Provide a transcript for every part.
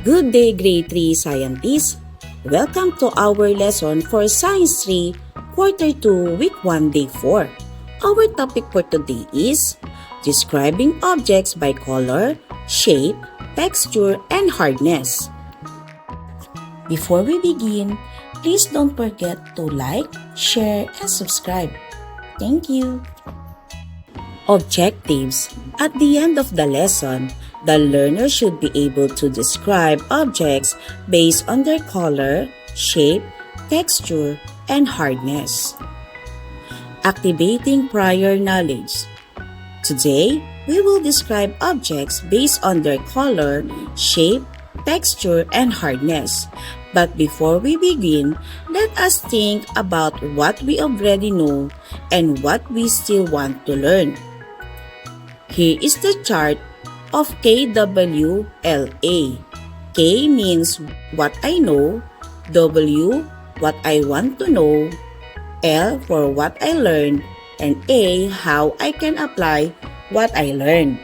Good day, Grade 3 scientists! Welcome to our lesson for Science 3, Quarter 2, Week 1, Day 4. Our topic for today is describing objects by color, shape, texture, and hardness. Before we begin, please don't forget to like, share, and subscribe. Thank you! Objectives. At the end of the lesson, the learner should be able to describe objects based on their color, shape, texture, and hardness. Activating prior knowledge. Today, we will describe objects based on their color, shape, texture, and hardness. But before we begin, let us think about what we already know and what we still want to learn. Here is the chart of KWLA. K means what I know, W what I want to know, L for what I learned, and A how I can apply what I learned.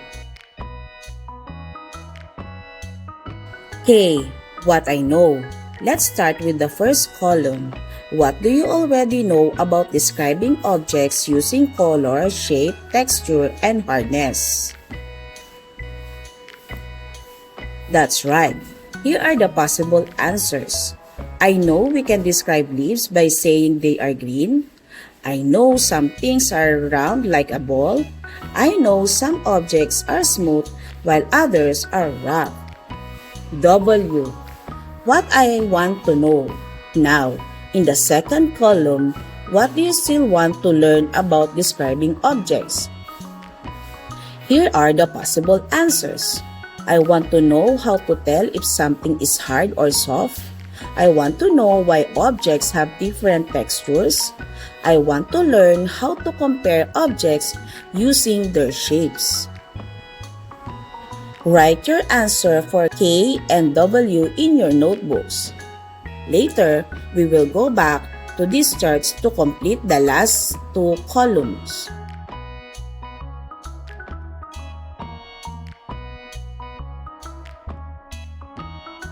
K, what I know. Let's start with the first column. What do you already know about describing objects using color, shape, texture, and hardness? That's right. Here are the possible answers. I know we can describe leaves by saying they are green. I know some things are round like a ball. I know some objects are smooth while others are rough. W. What I want to know. Now, in the second column, what do you still want to learn about describing objects? Here are the possible answers. I want to know how to tell if something is hard or soft. I want to know why objects have different textures. I want to learn how to compare objects using their shapes. Write your answer for K and W in your notebooks. Later, we will go back to these charts to complete the last two columns.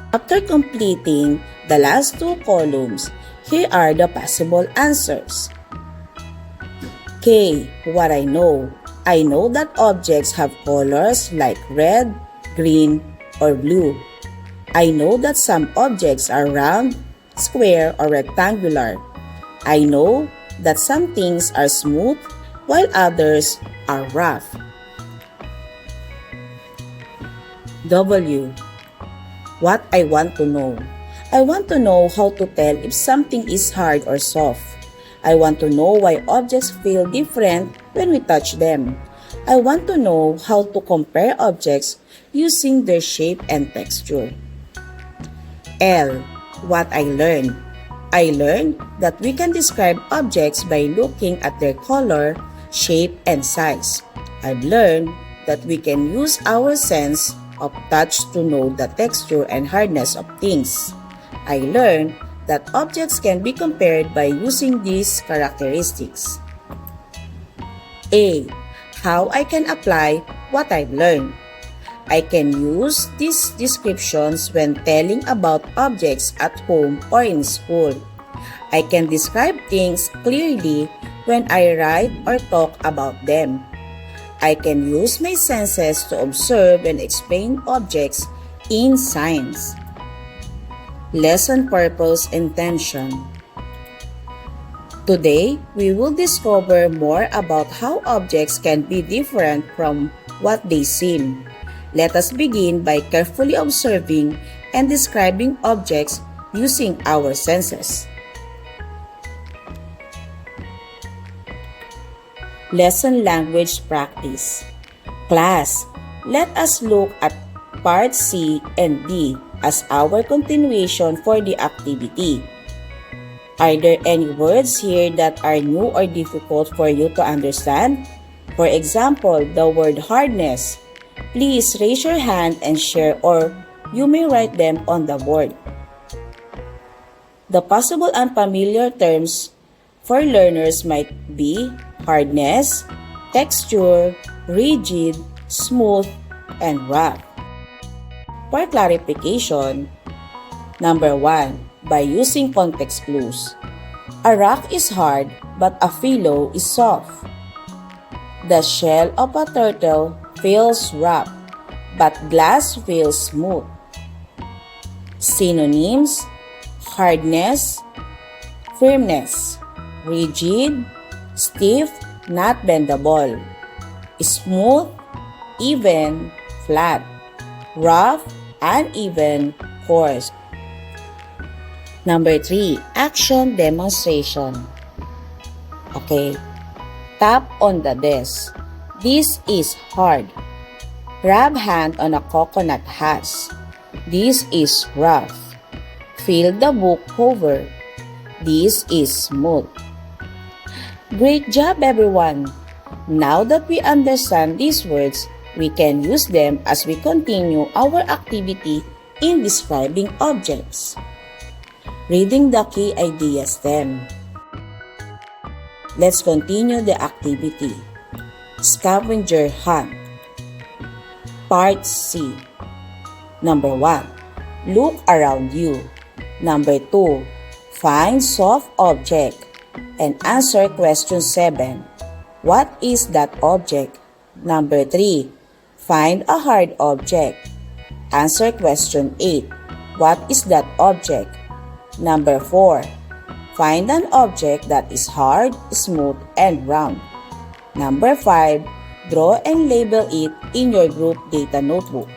After completing the last two columns, here are the possible answers. K. What I know. I know that objects have colors like red, green, or blue. I know that some objects are round, square, or rectangular. I know that some things are smooth while others are rough. W. What I want to know. I want to know how to tell if something is hard or soft. I want to know why objects feel different when we touch them. I want to know how to compare objects using their shape and texture. L. What I learned. I learned that we can describe objects by looking at their color, shape, and size. I've learned that we can use our sense of touch to know the texture and hardness of things. I learned that objects can be compared by using these characteristics. A. How I can apply what I've learned. I can use these descriptions when telling about objects at home or in school. I can describe things clearly when I write or talk about them. I can use my senses to observe and explain objects in science. Lesson Purpose Intention. Today, we will discover more about how objects can be different from what they seem. Let us begin by carefully observing and describing objects using our senses. Lesson Language Practice. Class, let us look at Part C and D as our continuation for the activity. Are there any words here that are new or difficult for you to understand? For example, the word hardness. Please raise your hand and share, or you may write them on the board. The possible unfamiliar terms for learners might be hardness, texture, rigid, smooth, and rough. For clarification, number 1, by using context clues. A rock is hard, but a pillow is soft. The shell of a turtle feels rough, but glass feels smooth. Synonyms: hardness, firmness, rigid, stiff, not bendable, smooth, even, flat, rough, uneven, coarse. Number 3, action demonstration. Okay. Tap on the desk. This is hard. Rub hand on a coconut husk. This is rough. Feel the book cover. This is smooth. Great job, everyone! Now that we understand these words, we can use them as we continue our activity in describing objects. Reading the key ideas then. Let's continue the activity. Scavenger hunt. Part C. Number 1. Look around you. Number 2. Find soft object and answer question 7. What is that object? Number 3. Find a hard object. Answer question 8. What is that object? Number 4. Find an object that is hard, smooth, and round. Number 5. Draw and label it in your group data notebook.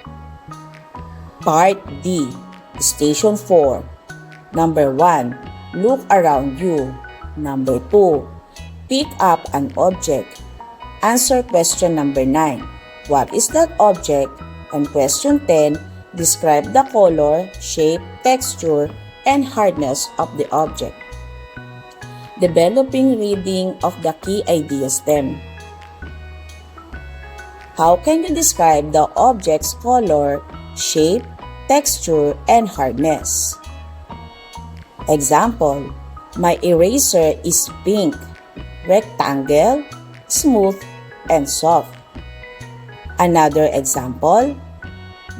Part D. Station 4. Number 1. Look around you. Number 2. Pick up an object. Answer question number 9. What is that object? And question 10. Describe the color, shape, texture, and hardness of the object. Developing reading of the key ideas then. How can you describe the object's color, shape, texture, and hardness? Example: my eraser is pink, rectangle, smooth, and soft. Another example: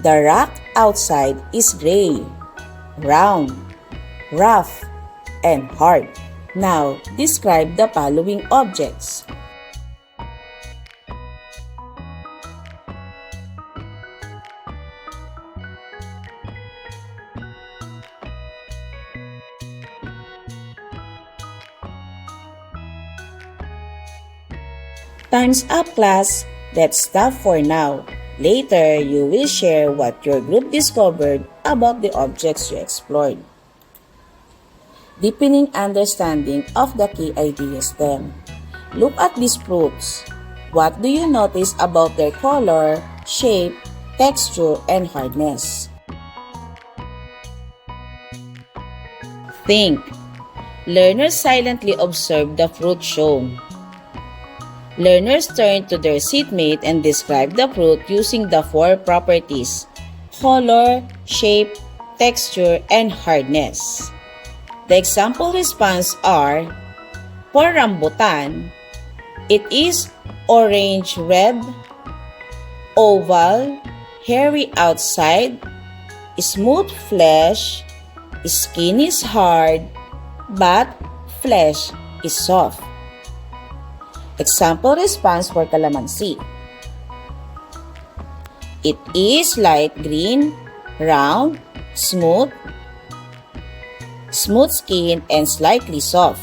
the rock outside is gray, round, rough, and hard. Now, describe the following objects. Time's up, class. Let's stop for now. Later, you will share what your group discovered about the objects you explored. Deepening understanding of the key ideas then. Look at these fruits. What do you notice about their color, shape, texture, and hardness? Think. Learners silently observe the fruit shown. Learners turn to their seatmate and describe the fruit using the 4 properties: color, shape, texture, and hardness. The example response are: for rambutan, it is orange-red, oval, hairy outside, smooth flesh, skin is hard, but flesh is soft. Example response for calamansi: it is light green, round, smooth skin, and slightly soft.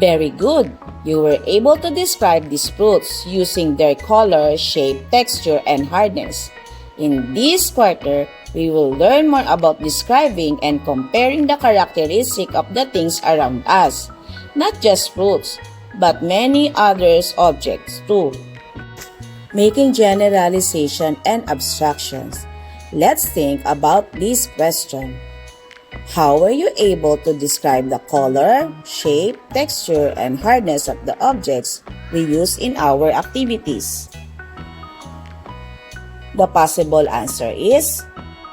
Very good! You were able to describe these fruits using their color, shape, texture, and hardness. In this quarter, we will learn more about describing and comparing the characteristics of the things around us, not just fruits, but many other objects too. Making generalization and abstractions. Let's think about this question. How were you able to describe the color, shape, texture, and hardness of the objects we use in our activities? The possible answer is,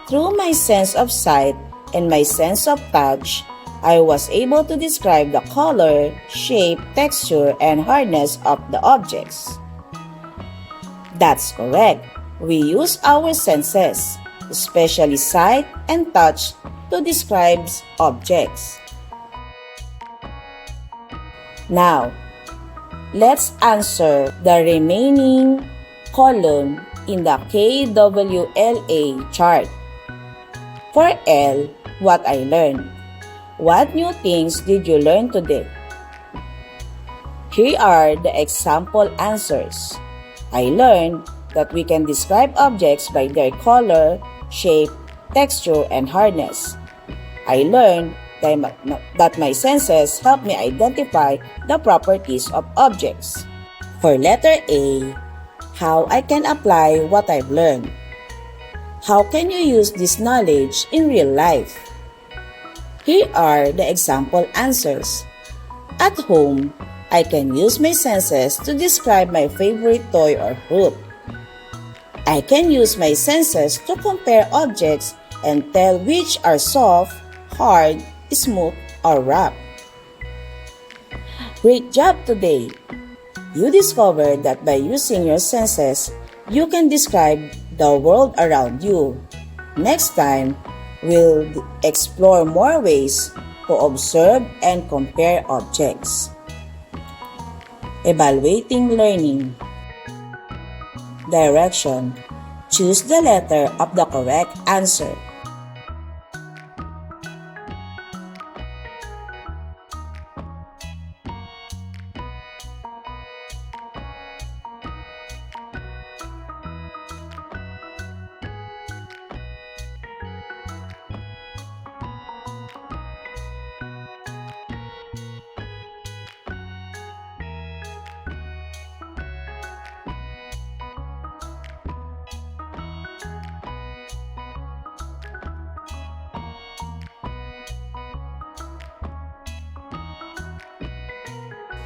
through my sense of sight and my sense of touch, I was able to describe the color, shape, texture, and hardness of the objects. That's correct. We use our senses. especially sight and touch, to describe objects. Now, let's answer the remaining column in the KWLA chart. For L, what I learned. What new things did you learn today? Here are the example answers. I learned that we can describe objects by their color, shape, texture, and hardness. I learned that my senses help me identify the properties of objects. For letter A, how I can apply what I've learned. How can you use this knowledge in real life? Here are the example answers. At home, I can use my senses to describe my favorite toy or fruit. I can use my senses to compare objects and tell which are soft, hard, smooth, or rough. Great job today! You discovered that by using your senses, you can describe the world around you. Next time, we'll explore more ways to observe and compare objects. Evaluating learning. Direction. Choose the letter of the correct answer.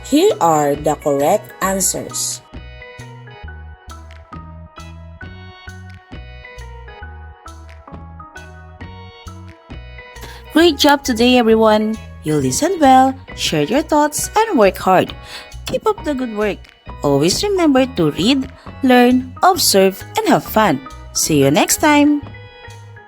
Here are the correct answers. Great job today, everyone! You listened well, shared your thoughts, and work hard. Keep up the good work. Always remember to read, learn, observe, and have fun. See you next time!